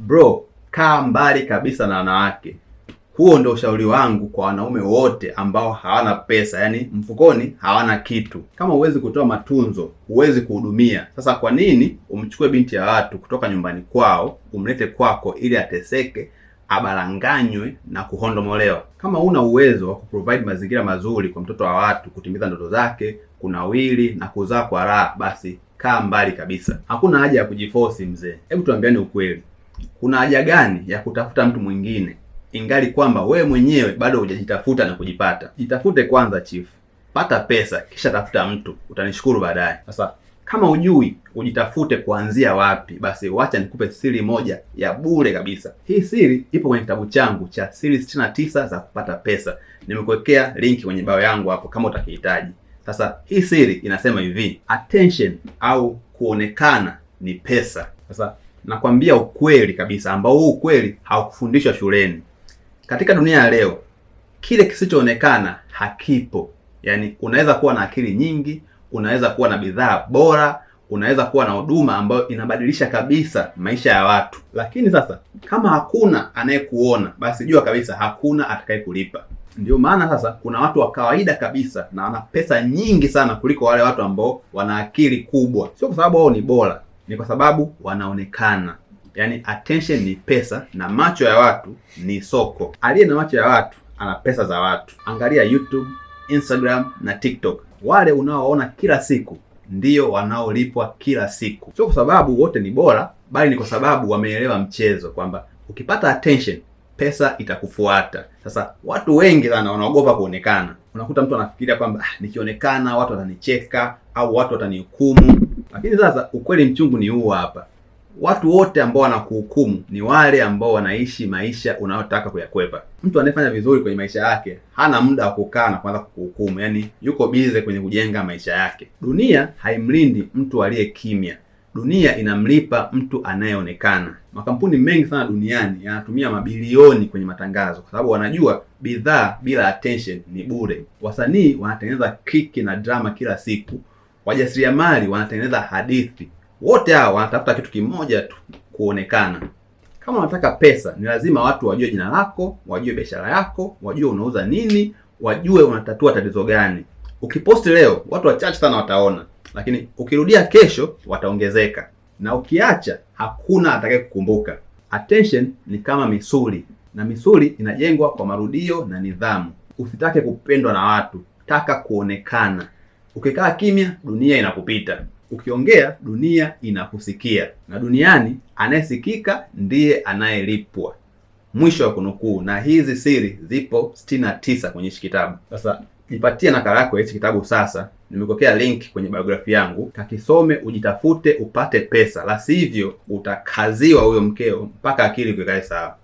Bro, kaa mbali kabisa na wanawake. Huo ndio ushauri wangu kwa wanaume wote ambao hawana pesa, yani mfukoni hawana kitu. Kama huwezi kutoa matunzo, huwezi kuhudumia. Sasa kwa nini umchukue binti ya watu kutoka nyumbani kwao, umlete kwako ili ateseke, abalanganywe na kuhondomolewa? Kama una uwezo wa kuprovide mazingira mazuri kwa mtoto wa watu kutimiza ndoto zake, kunawili na kuzaa kwa raha, basi kaa mbali kabisa. Hakuna haja ya kujiforce mzee. Hebu tuambiane ukweli. Kuna haja gani ya kutafuta mtu mwingine ingali kwamba wewe mwenyewe bado hujajitafuta na kujipata? Jitafute kwanza chief. Pata pesa kisha tafuta mtu, utanishukuru baadaye. Sasa kama hujui ujitafute kuanzia wapi, basi wacha nikupe siri moja ya bure kabisa. Hii siri ipo kwenye kitabu changu cha siri 69 za kupata pesa. Nimekuwekea linki kwenye bio yangu hapo kama utakihitaji. Sasa hii siri inasema hivi: attention au kuonekana ni pesa. Sasa nakwambia ukweli kabisa ambao huu ukweli haukufundishwa shuleni. Katika dunia ya leo, kile kisichoonekana hakipo. Yaani unaweza kuwa na akili nyingi, unaweza kuwa na bidhaa bora, unaweza kuwa na huduma ambayo inabadilisha kabisa maisha ya watu. Lakini sasa kama hakuna anayekuona, basi jua kabisa hakuna atakayekulipa. Ndio maana sasa kuna watu wa kawaida kabisa na wana pesa nyingi sana kuliko wale watu ambao wana akili kubwa. Sio kwa sababu wao ni bora, ni kwa sababu wanaonekana. Yaani attention ni pesa na macho ya watu ni soko. Aliye na macho ya watu ana pesa za watu. Angalia YouTube, Instagram na TikTok. Wale unaowaona kila siku ndio wanaolipwa kila siku. Sio kwa sababu wote ni bora, bali ni kwa sababu wameelewa mchezo kwamba ukipata attention, pesa itakufuata. Sasa watu wengi sana wanaogopa kuonekana. Unakuta mtu anafikiria kwamba nikionekana watu watanicheka au watu watanihukumu. Lakini sasa ukweli mchungu ni huu hapa. Watu wote ambao wanakuhukumu ni wale ambao wanaishi maisha unayotaka kuyakwepa. Mtu anayefanya vizuri kwenye maisha yake hana muda wa kukaa na kuanza kukuhukumu. Yaani yuko busy kwenye kujenga maisha yake. Dunia haimlindi mtu aliye kimya. Dunia inamlipa mtu anayeonekana. Makampuni mengi sana duniani yanatumia mabilioni kwenye matangazo kwa sababu wanajua bidhaa bila attention ni bure. Wasanii wanatengeneza kiki na drama kila siku. Wajasiriamali wanatengeneza hadithi. Wote hao wanatafuta kitu kimoja tu, kuonekana. Kama unataka pesa, ni lazima watu wajue jina lako, wajue biashara yako, wajue unauza nini, wajue unatatua tatizo gani. Ukiposti leo, watu wachache sana wataona, lakini ukirudia kesho wataongezeka. Na ukiacha, hakuna atakayekukumbuka. Attention ni kama misuli, na misuli inajengwa kwa marudio na nidhamu. Usitake kupendwa na watu, taka kuonekana. Ukikaa kimya, dunia inakupita. Ukiongea, dunia inakusikia. Na duniani anayesikika ndiye anayelipwa. Mwisho wa kunukuu. Na hizi siri zipo 69 kwenye hichi kitabu. Sasa jipatie nakala yako ya hichi kitabu sasa. Nimekuwekea link kwenye biography yangu. Kakisome, ujitafute, upate pesa. La sivyo utakaziwa huyo mkeo mpaka akili ikae sawa.